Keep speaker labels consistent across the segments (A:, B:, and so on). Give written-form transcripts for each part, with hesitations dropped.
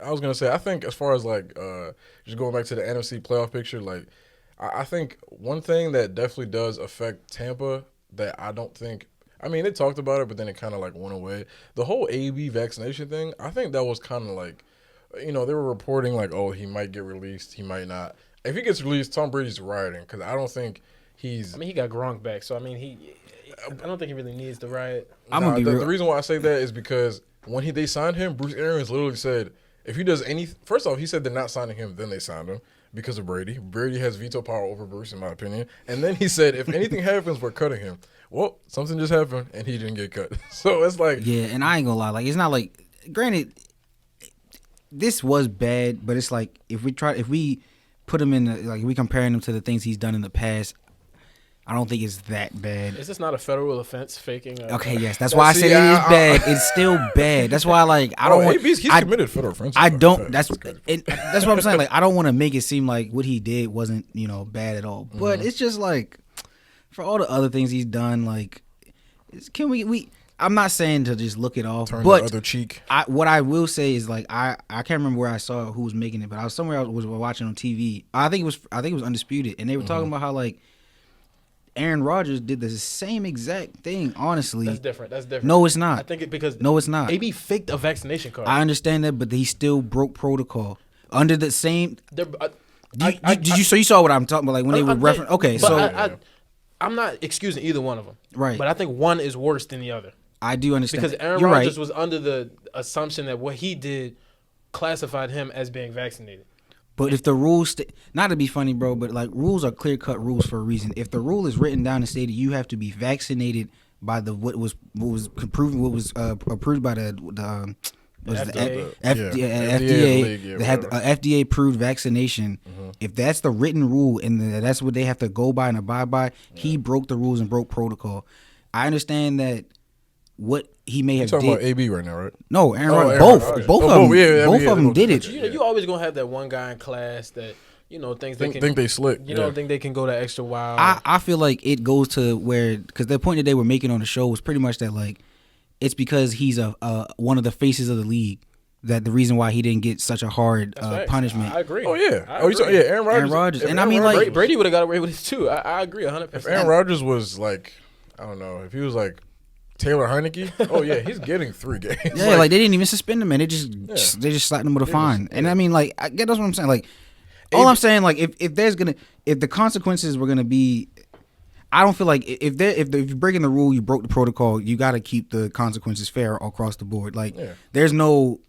A: I think as far as like just going back to the NFC playoff picture, like I think one thing that definitely does affect Tampa that I don't think. I mean, they talked about it, but then it kind of like went away. The whole AB vaccination thing, I think that was kind of like, they were reporting like, oh, he might get released, he might not. If he gets released, Tom Brady's rioting because I don't think he's.
B: I mean, he got Gronk back, so I mean, I don't think he really needs to riot.
A: The reason why I say that is because when they signed him, Bruce Arians literally said if he does any. First off, he said they're not signing him, then they signed him because of Brady. Brady has veto power over Bruce, in my opinion. And then he said if anything happens, we're cutting him. Well, something just happened, and he didn't get cut. So it's like...
C: Yeah, and I ain't gonna lie. Like, it's not like... Granted, this was bad, but it's like, if we put him in... Like, we comparing him to the things he's done in the past, I don't think it's that bad.
B: Is this not a federal offense, faking?
C: Okay, yes. That's why I said it is bad. It's still bad. That's why, like, I don't want...
A: He's committed federal offense.
C: I don't... That's what I'm saying. Like, I don't want to make it seem like what he did wasn't, bad at all. But it's just like... For all the other things he's done, like, can we? I'm not saying to just look it off,
A: turn
C: but
A: the other cheek.
C: What I will say is, like, I can't remember where I saw who was making it, but I was somewhere I was watching on TV. I think it was Undisputed, and they were talking about how like Aaron Rodgers did the same exact thing. Honestly,
B: that's different.
C: No, it's not.
B: I think because
C: no, it's not.
B: AB faked a vaccination card.
C: I understand that, but he still broke protocol under the same. So you saw what I'm talking about, like when they were referencing. Okay, so.
B: I'm not excusing either one of them.
C: Right.
B: But I think one is worse than the other.
C: I do understand.
B: Because Aaron Rodgers was under the assumption that what he did classified him as being vaccinated.
C: But if the rules, not to be funny, bro, but like rules are clear-cut rules for a reason. If the rule is written down and stated you have to be vaccinated by what was approved by the FDA, they had FDA approved vaccination. If that's the written rule and that's what they have to go by and abide by, he broke the rules and broke protocol. I understand that what he may have
A: You're talking
C: did.
A: about AB right now, right?
C: No, Aaron Rodgers. Both of them did it.
B: You always gonna have that one guy in class that think
A: they slick.
B: Don't think they can go that extra while.
C: I feel like it goes to where, because the point that they were making on the show was pretty much that like it's because he's one of the faces of the league. That the reason why he didn't get such a hard punishment.
B: I agree.
A: Oh yeah. Aaron Rodgers.
C: And I mean, like
B: Brady would have got away with it too. I agree 100%.
A: If Aaron Rodgers was like, I don't know, if he was like Taylor Heineke, oh yeah, he's getting 3 games.
C: Yeah, like they didn't even suspend him, man. They just slapped him with a fine. And I mean, like, I get that's what I'm saying. Like, all I'm saying, like, if the consequences were gonna be. I don't feel like if you're breaking the rule, you broke the protocol. You got to keep the consequences fair across the board. Like, there's no.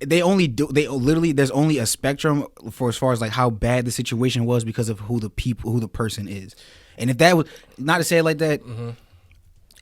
C: There's only a spectrum for as far as like how bad the situation was because of who the person is. And if that was not to say it like that,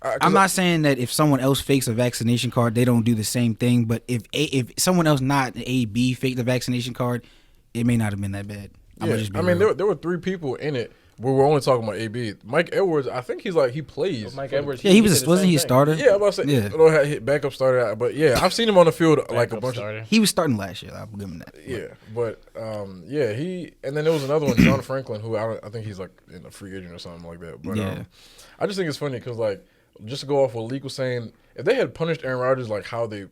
C: I'm not saying that if someone else fakes a vaccination card, they don't do the same thing. But if someone else not AB faked the vaccination card, it may not have been that bad.
A: There were 3 people in it. We're only talking about AB. Mike Edwards, I think he plays.
B: Mike Edwards.
C: Yeah, wasn't he a starter?
A: Yeah, I'm about to say. Yeah, backup starter. But yeah, I've seen him on the field like a bunch of.
C: He was starting last year. I'll give him that.
A: Yeah, but he and then there was another one, John Franklin, who I think he's like in a free agent or something like that. But I just think it's funny because like just to go off what Leak was saying, if they had punished Aaron Rodgers like how they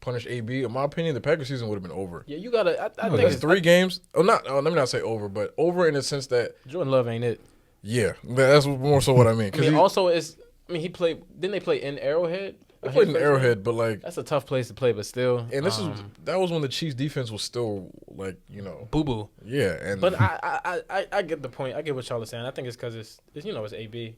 A: punished AB, in my opinion, the Packers season would have been over.
B: Yeah, you gotta. I think
A: it's 3 games. Let me not say over, but over in the sense that
B: Jordan Love ain't it.
A: Yeah, that's more so what I mean.
B: He played. Didn't they play in Arrowhead?
A: They played in Arrowhead, but like
B: that's a tough place to play. But still,
A: and that was when the Chiefs' defense was still like
B: boo boo.
A: Yeah,
B: but I get the point. I get what y'all are saying. I think it's because it's AB.